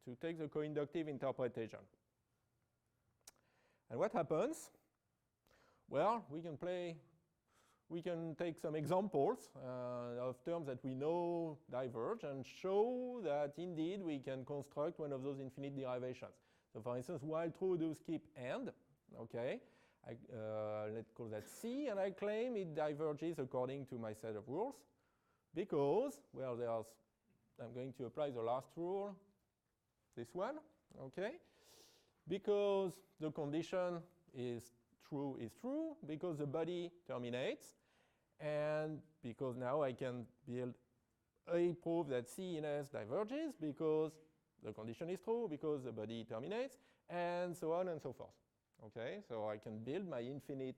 to take the coinductive interpretation. And what happens? Well, we can take some examples of terms that we know diverge and show that indeed we can construct one of those infinite derivations. So for instance, while true do skip and, okay, let's call that C, and I claim it diverges according to my set of rules because, well, I'm going to apply the last rule, this one, okay, because the condition is true, because the body terminates, and because now I can build a proof that C in S diverges because the condition is true, because the body terminates, and so on and so forth. Okay, so I can build my infinite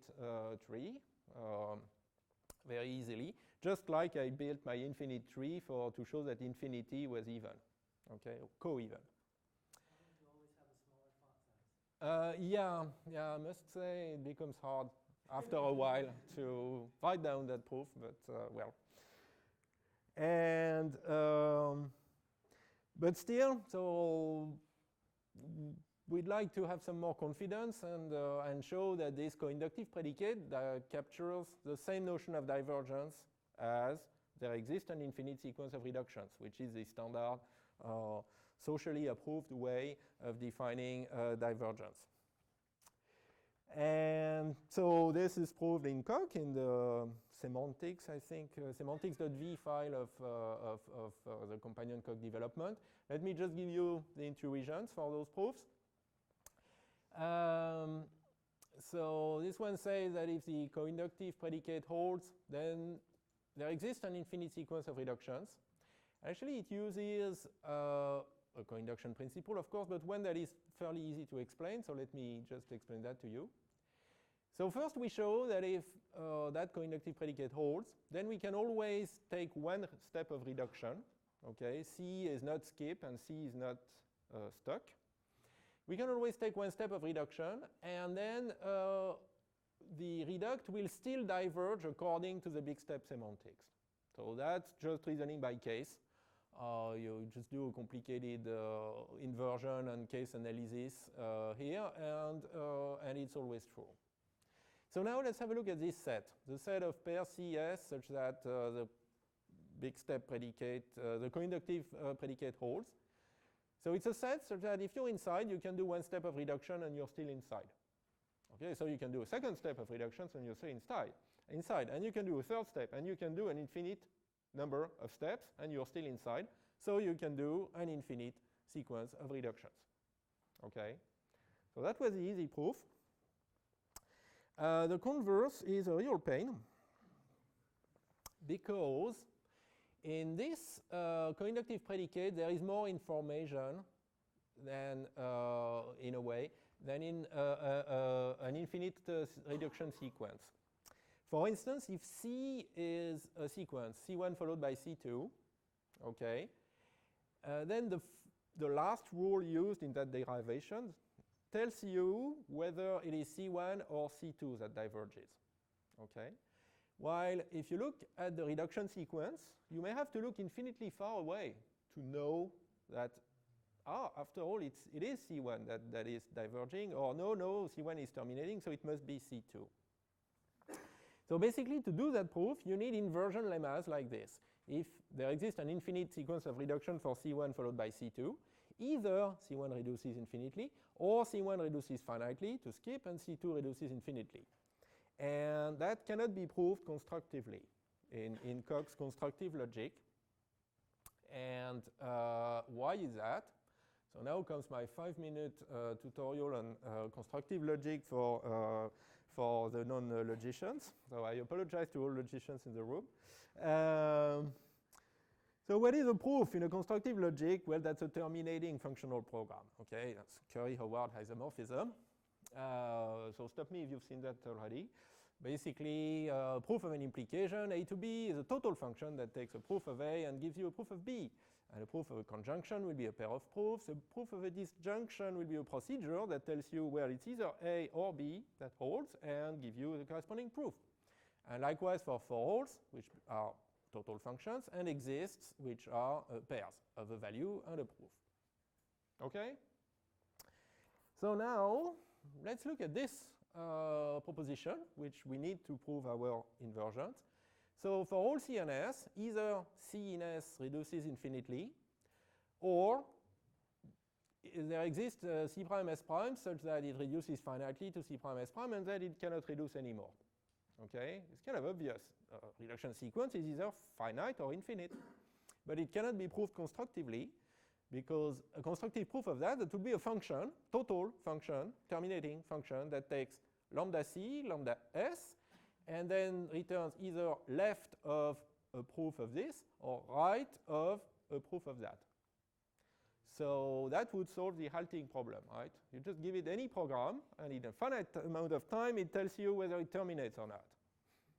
tree very easily, just like I built my infinite tree to show that infinity was even, okay, or co-even. Yeah, I must say it becomes hard after a while to write down that proof, but well. And, but still, so we'd like to have some more confidence and show that this coinductive predicate captures the same notion of divergence as there exists an infinite sequence of reductions, which is the standard socially approved way of defining divergence. And so this is proved in Coq in the semantics, I think, semantics.v file of the companion Coq development. Let me just give you the intuitions for those proofs. So this one says that if the coinductive predicate holds, then there exists an infinite sequence of reductions. Actually, it uses a coinduction principle, of course, but one that is fairly easy to explain. So let me just explain that to you. So first we show that if that coinductive predicate holds, then we can always take one step of reduction. Okay, C is not skip and C is not stuck. We can always take one step of reduction, and then the reduct will still diverge according to the big step semantics. So that's just reasoning by case. You just do a complicated inversion and case analysis here, and it's always true. So now let's have a look at this set, the set of pairs CS such that the big step predicate, the coinductive predicate holds. So it's a set such that if you're inside, you can do one step of reduction and you're still inside. Okay, so you can do a second step of reductions and you're still inside. And you can do a third step and you can do an infinite number of steps and you're still inside. So you can do an infinite sequence of reductions. Okay, so that was the easy proof. The converse is a real pain because in this coinductive predicate, there is more information than, in a way, than in an infinite reduction sequence. For instance, if C is a sequence, C1 followed by C2, okay, then the last rule used in that derivation tells you whether it is C1 or C2 that diverges, okay? While if you look at the reduction sequence, you may have to look infinitely far away to know that, after all, it is C1 that is diverging, or no, C1 is terminating, so it must be C2. So basically, to do that proof, you need inversion lemmas like this. If there exists an infinite sequence of reduction for C1 followed by C2, either C1 reduces infinitely, or C1 reduces finitely to skip, and C2 reduces infinitely. And that cannot be proved constructively in Coq's constructive logic. And why is that? So now comes my 5-minute tutorial on constructive logic for the non-logicians. So I apologize to all logicians in the room. So what is a proof in a constructive logic? Well, that's a terminating functional program. Okay, that's Curry-Howard isomorphism. So stop me if you've seen that already. Basically, proof of an implication, A to B, is a total function that takes a proof of A and gives you a proof of B. And a proof of a conjunction will be a pair of proofs. A proof of a disjunction will be a procedure that tells you, well, it's either A or B that holds and give you the corresponding proof. And likewise for holds, which are total functions, and exists, which are pairs of a value and a proof. Okay? So now, let's look at this proposition, which we need to prove our inversions. So for all C and S, either C in S reduces infinitely, or there exists C prime S prime such that it reduces finitely to C prime S prime, and then it cannot reduce anymore. Okay? It's kind of obvious. Reduction sequence is either finite or infinite. But it cannot be proved constructively, because a constructive proof of that would be a function, total function, terminating function that takes lambda C, lambda S, and then returns either left of a proof of this or right of a proof of that. So that would solve the halting problem, right? You just give it any program, and in a finite amount of time, it tells you whether it terminates or not.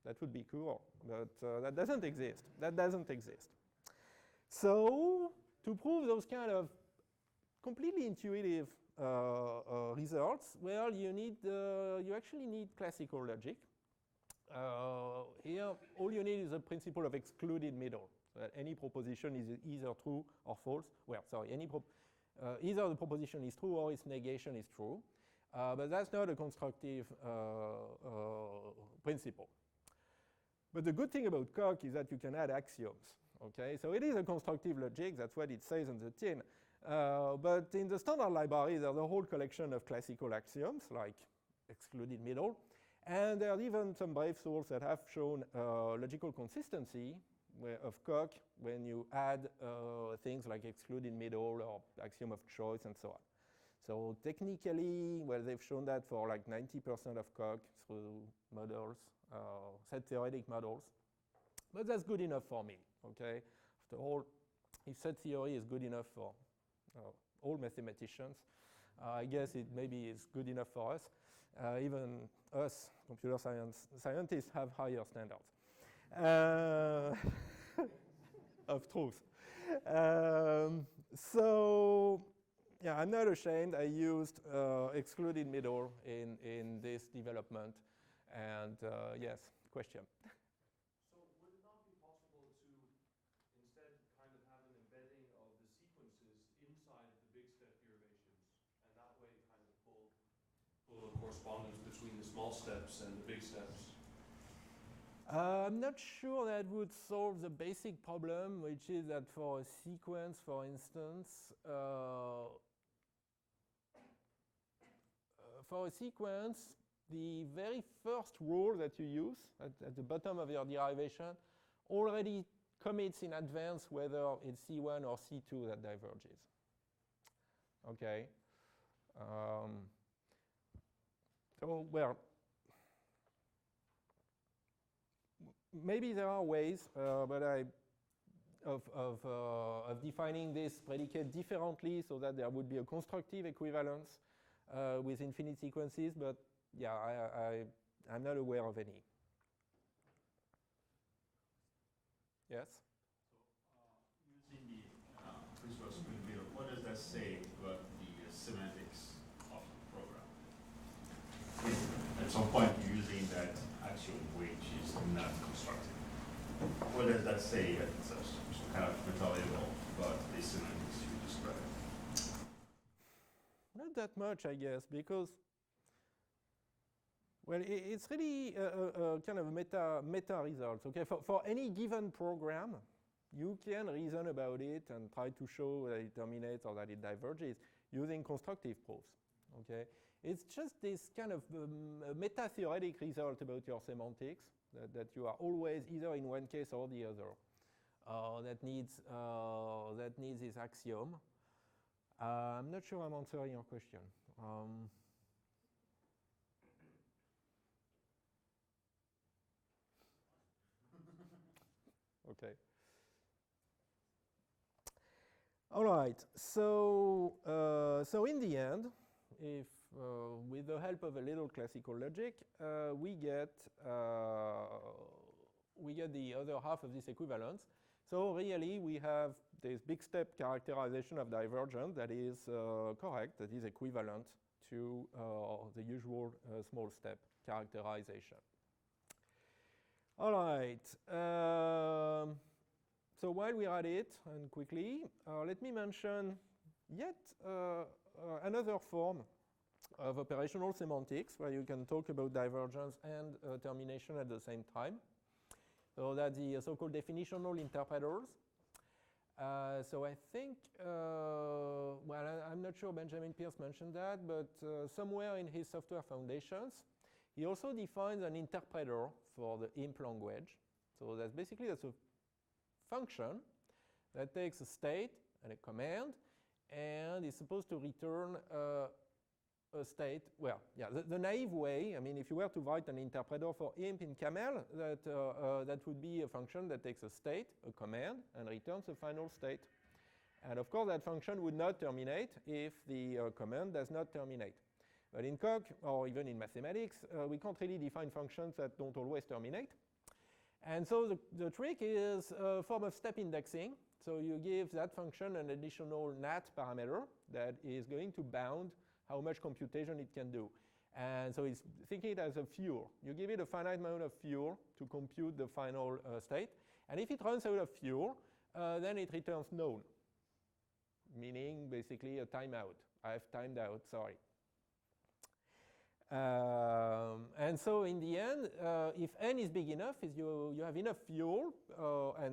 That would be cool, but that doesn't exist. That doesn't exist. So to prove those kind of completely intuitive results, well, you actually need classical logic. Here, all you need is a principle of excluded middle. So that any proposition is either true or false. Well, sorry, either the proposition is true or its negation is true. But that's not a constructive principle. But the good thing about Coq is that you can add axioms. Okay, so it is a constructive logic. That's what it says on the tin. But in the standard library, there's a whole collection of classical axioms, like excluded middle. And there are even some brave souls that have shown logical consistency of Coq when you add things like excluded middle or axiom of choice and so on. So technically, well, they've shown that for like 90% of Coq through models, set theoretic models. But that's good enough for me, okay? After all, if set theory is good enough for all mathematicians, I guess it maybe is good enough for us. Even us, computer scientists, have higher standards of truth. So, yeah, I'm not ashamed. I used excluded middle in this development. And yes, question. So would it not be possible to instead kind of have an embedding of the sequences inside the big step derivations, and that way kind of pull a correspondence between the small steps and the big steps? I'm not sure that would solve the basic problem, which is that for a sequence, for instance, the very first rule that you use at the bottom of your derivation already commits in advance whether it's C1 or C2 that diverges. Okay. So, well, maybe there are ways, but of defining this predicate differently so that there would be a constructive equivalence with infinite sequences, but yeah, I'm not aware of any. Yes? So using the principle of spring middle, what does that say about the semantics of the program? At some point you're using that axiom which is not constructive. What does that say at some kind of meta level about the semantics you described? Not that much, I guess, because well, it's really a kind of meta results. Okay, for any given program, you can reason about it and try to show that it terminates or that it diverges using constructive proofs. Okay, it's just this kind of meta-theoretic result about your semantics that you are always either in one case or the other that needs this axiom. I'm not sure I'm answering your question. Okay. All right. So in the end, if with the help of a little classical logic, we get the other half of this equivalence. So really, we have this big step characterization of divergence that is correct, that is equivalent to the usual small step characterization. All right. So while we're at it, and quickly, let me mention yet another form of operational semantics where you can talk about divergence and termination at the same time. So that's the so-called definitional interpreters. So I think, well, I'm not sure Benjamin Pierce mentioned that, but somewhere in his software foundations, he also defines an interpreter for the IMP language. So that's basically a function that takes a state and a command and is supposed to return a state. Well, yeah, the naive way, I mean, if you were to write an interpreter for IMP in Camel, that would be a function that takes a state, a command, and returns a final state. And of course, that function would not terminate if the command does not terminate. But in Coq, or even in mathematics, we can't really define functions that don't always terminate. And so the trick is a form of step indexing. So you give that function an additional NAT parameter that is going to bound how much computation it can do. And so it's thinking it as a fuel. You give it a finite amount of fuel to compute the final state. And if it runs out of fuel, then it returns none, meaning basically a timeout. I've timed out, sorry. And so in the end, if n is big enough, if you have enough fuel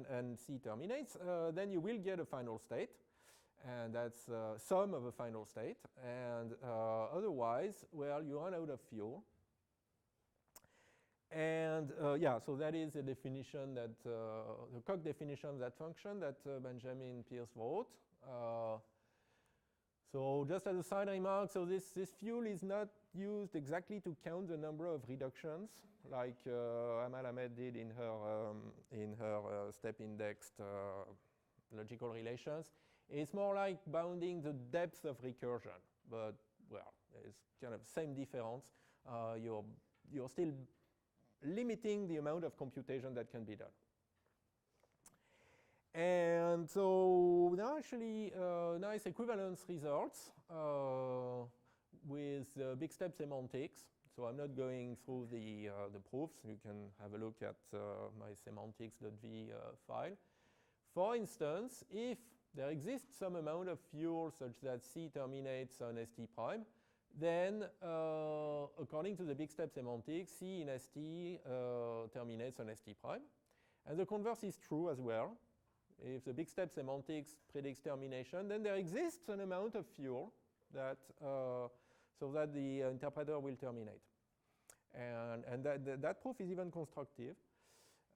and C terminates, then you will get a final state. And that's sum of a final state. And otherwise, well, you run out of fuel. And yeah, so that is the definition that, the Coq definition of that function that Benjamin Pierce wrote. So just as a side remark, so this fuel is not used exactly to count the number of reductions, like Amal Ahmed did in her step-indexed logical relations. It's more like bounding the depth of recursion, but well, it's kind of same difference. You're still limiting the amount of computation that can be done. And so now actually nice equivalence results with big step semantics. So I'm not going through the proofs. You can have a look at my semantics.v file. For instance, if there exists some amount of fuel such that C terminates on ST prime, then according to the big step semantics, C in ST terminates on ST prime. And the converse is true as well. If the big step semantics predicts termination, then there exists an amount of fuel that so that the interpreter will terminate. And that proof is even constructive.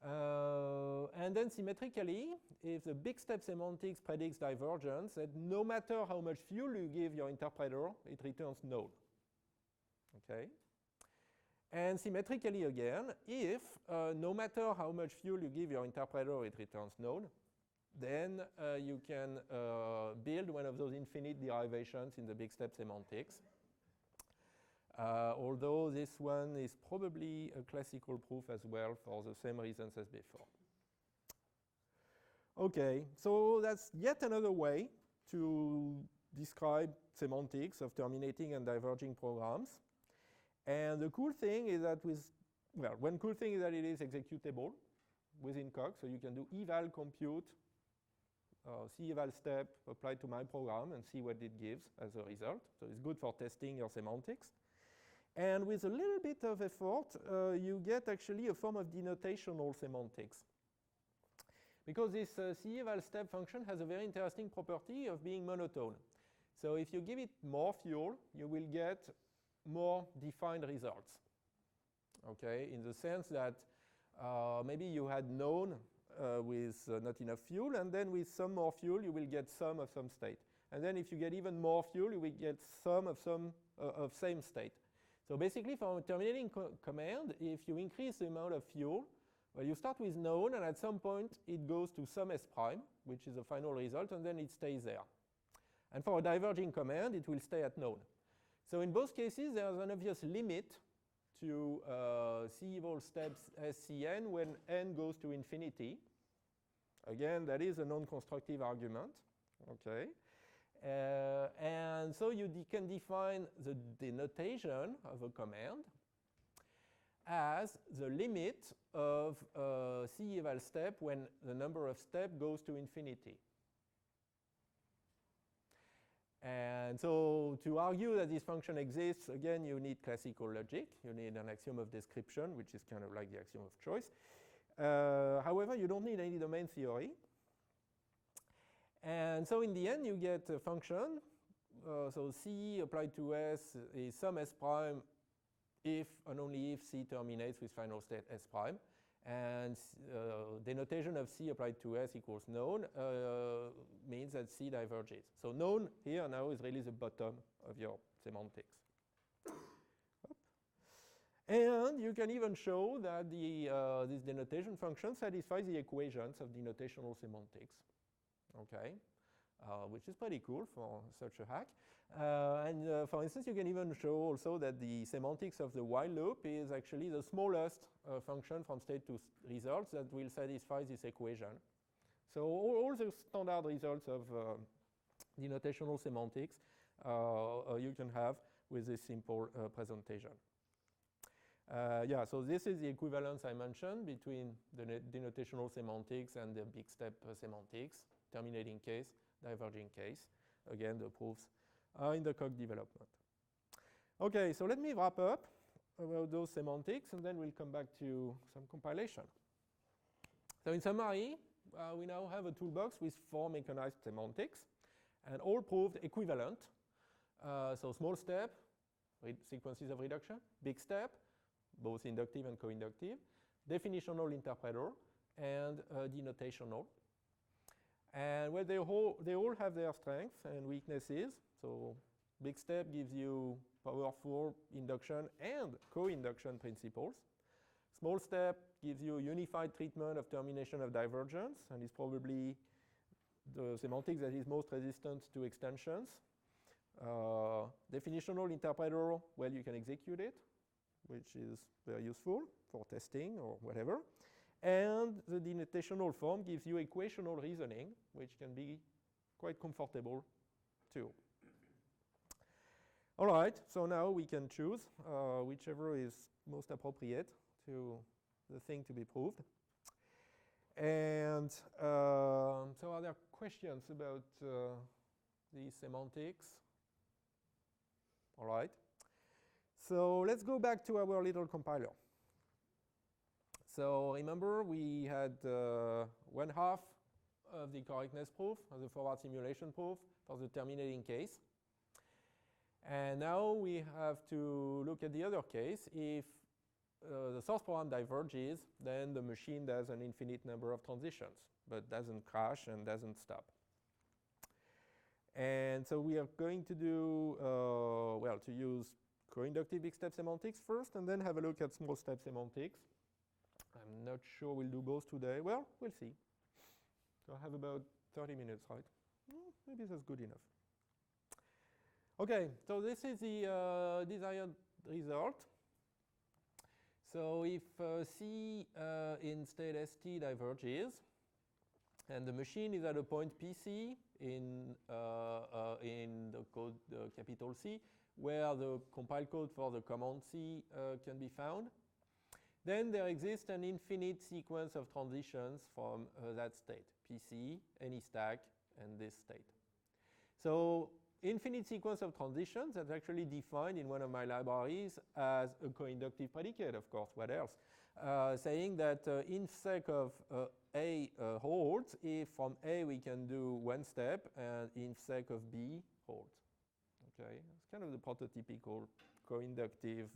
And then symmetrically, if the big step semantics predicts divergence, that no matter how much fuel you give your interpreter, it returns null. Okay? And symmetrically again, if no matter how much fuel you give your interpreter, it returns null, then you can build one of those infinite derivations in the big step semantics. Although this one is probably a classical proof as well for the same reasons as before. Okay, so that's yet another way to describe semantics of terminating and diverging programs. And the cool thing is that one cool thing is that it is executable within Coq, so you can do eval compute, C eval step applied to my program and see what it gives as a result. So it's good for testing your semantics. And with a little bit of effort, you get actually a form of denotational semantics. Because this C eval step function has a very interesting property of being monotone. So if you give it more fuel, you will get more defined results. Okay, in the sense that maybe you had known with not enough fuel, and then with some more fuel, you will get sum of some state. And then if you get even more fuel, you will get sum of same state. So basically, for a terminating command, if you increase the amount of fuel, well, you start with known, and at some point, it goes to sum S prime, which is the final result, and then it stays there. And for a diverging command, it will stay at known. So in both cases, there's an obvious limit to C eval steps SCN when n goes to infinity. Again, that is a non-constructive argument. Okay. And so you can define the denotation of a command as the limit of C eval step when the number of steps goes to infinity. And so to argue that this function exists, again, you need classical logic. You need an axiom of description, which is kind of like the axiom of choice. However, you don't need any domain theory. And so in the end, you get a function. So C applied to S is some S prime if and only if C terminates with final state S prime. And denotation of C applied to S equals known means that C diverges. So known here now is really the bottom of your semantics. And you can even show that this denotation function satisfies the equations of denotational semantics. Okay, which is pretty cool for such a hack. For instance, you can even show also that the semantics of the while loop is actually the smallest function from state to results that will satisfy this equation. So all the standard results of denotational semantics you can have with this simple presentation. Yeah, so this is the equivalence I mentioned between the denotational semantics and the big step semantics, terminating case, diverging case. Again, the proofs are in the code development. Okay, so let me wrap up about those semantics, and then we'll come back to some compilation. So in summary, we now have a toolbox with 4 mechanized semantics, and all proved equivalent. So small step, sequences of reduction, big step, both inductive and coinductive, definitional interpreter, and denotational. And well, they all have their strengths and weaknesses. So big step gives you powerful induction and co-induction principles. Small step gives you unified treatment of termination of divergence, and is probably the semantics that is most resistant to extensions. Definitional interpreter, well, you can execute it, which is very useful for testing or whatever. And the denotational form gives you equational reasoning, which can be quite comfortable too. All right, so now we can choose whichever is most appropriate to the thing to be proved. And so are there questions about these semantics? All right. So let's go back to our little compiler. So remember, we had 1/2 of the correctness proof, of the forward simulation proof for the terminating case. And now we have to look at the other case. If the source program diverges, then the machine does an infinite number of transitions, but doesn't crash and doesn't stop. And so we are going to do, well, to use coinductive big step semantics first, and then have a look at small step semantics. I'm not sure we'll do both today. Well, we'll see. So I have about 30 minutes, right? Maybe that's good enough. Okay, so this is the desired result. So if C in state ST diverges, and the machine is at a point PC in the code capital C, where the compile code for the command C can be found, then there exists an infinite sequence of transitions from that state, PC, any stack, and this state. So infinite sequence of transitions that's actually defined in one of my libraries as a coinductive predicate, of course, what else? Saying that infsec of A holds if from A we can do one step and infsec of B holds. Okay, it's kind of the prototypical coinductive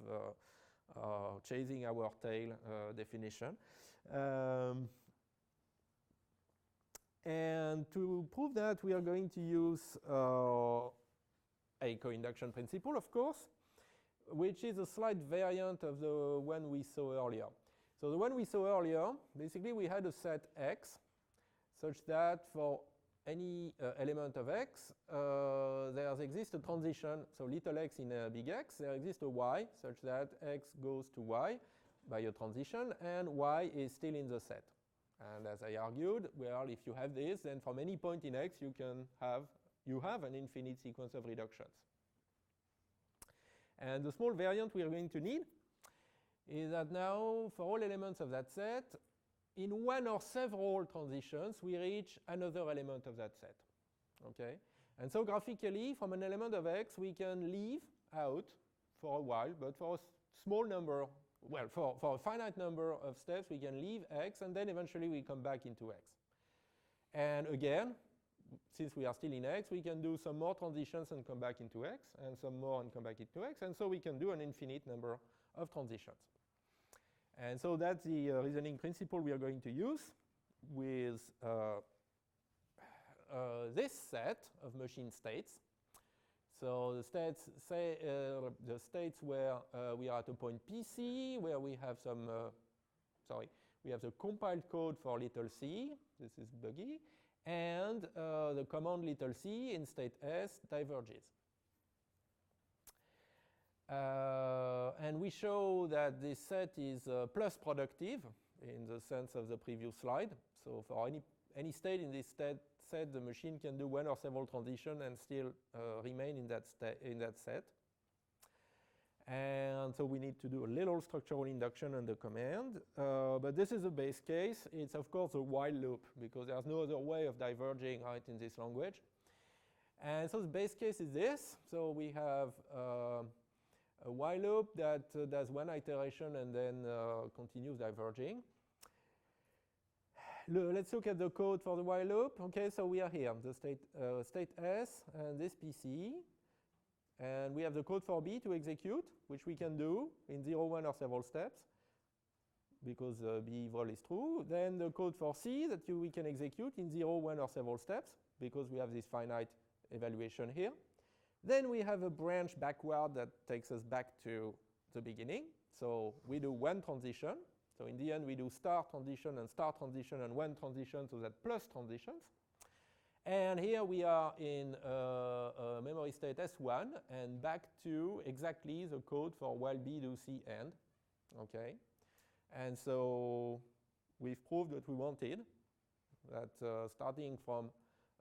chasing our tail definition. And to prove that, we are going to use a coinduction principle, of course, which is a slight variant of the one we saw earlier. So the one we saw earlier, basically we had a set X such that for any element of X, there exists a transition, so little x in a big X, there exists a Y such that X goes to Y by a transition, and Y is still in the set. And as I argued, well, if you have this, then from any point in X, you have an infinite sequence of reductions. And the small variant we are going to need is that now, for all elements of that set, in one or several transitions, we reach another element of that set. Okay? And so graphically, from an element of x, we can leave out for a while, but for a small number, well, for a finite number of steps, we can leave x, and then eventually we come back into x. And again, since we are still in x, we can do some more transitions and come back into x, and some more and come back into x, and so we can do an infinite number of transitions. And so that's the reasoning principle we are going to use with this set of machine states. So the states say the states where we are at a point PC, where we have some, we have the compiled code for little c. This is buggy. And the command little c in state S diverges. And we show that this set is plus productive in the sense of the previous slide. So for any state in this set, the machine can do one or several transitions and still remain in that set. And so we need to do a little structural induction on the command. But this is a base case. It's, of course, a while loop, because there's no other way of diverging right in this language. And so the base case is this. So we have a while loop that does one iteration and then continues diverging. Let's look at the code for the while loop. Okay, so we are here, the state S and this PC. And we have the code for B to execute, which we can do in 0, 1, or several steps, because B evol is true. Then the code for C that we can execute in 0, 1, or several steps, because we have this finite evaluation here. Then we have a branch backward that takes us back to the beginning. So we do one transition. So in the end, we do start transition and one transition, so that plus transitions. And here we are in memory state S1 and back to exactly the code for while B do C end. Okay. And so we've proved what we wanted, that starting from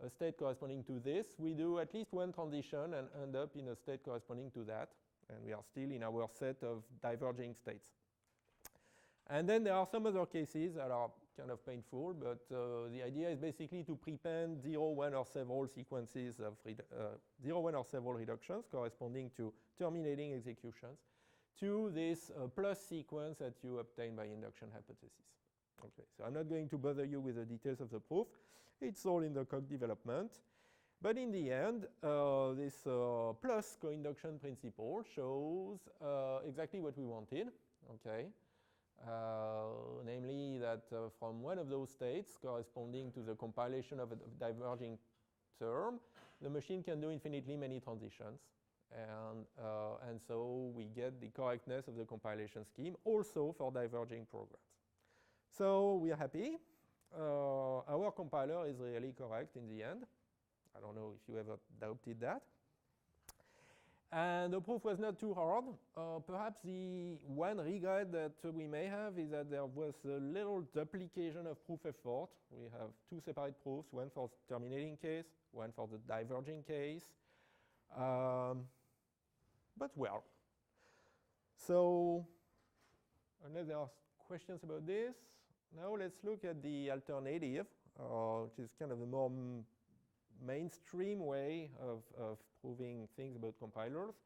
a state corresponding to this, we do at least one transition and end up in a state corresponding to that. And we are still in our set of diverging states. And then there are some other cases that are kind of painful, but the idea is basically to prepend 0, 1, or several sequences of 0, 1, or several reductions corresponding to terminating executions to this plus sequence that you obtain by induction hypothesis. Okay, so I'm not going to bother you with the details of the proof. It's all in the code development. But in the end, this plus coinduction principle shows exactly what we wanted. Okay. Namely that from one of those states corresponding to the compilation of a diverging term, the machine can do infinitely many transitions. And so we get the correctness of the compilation scheme also for diverging programs. So we are happy. Our compiler is really correct in the end. I don't know if you ever doubted that. And the proof was not too hard. Perhaps the one regret that we may have is that there was a little duplication of proof effort. We have two separate proofs, one for the terminating case, one for the diverging case. But well. So, unless there are questions about this, now let's look at the alternative, which is kind of the more mainstream way of proving things about compilers.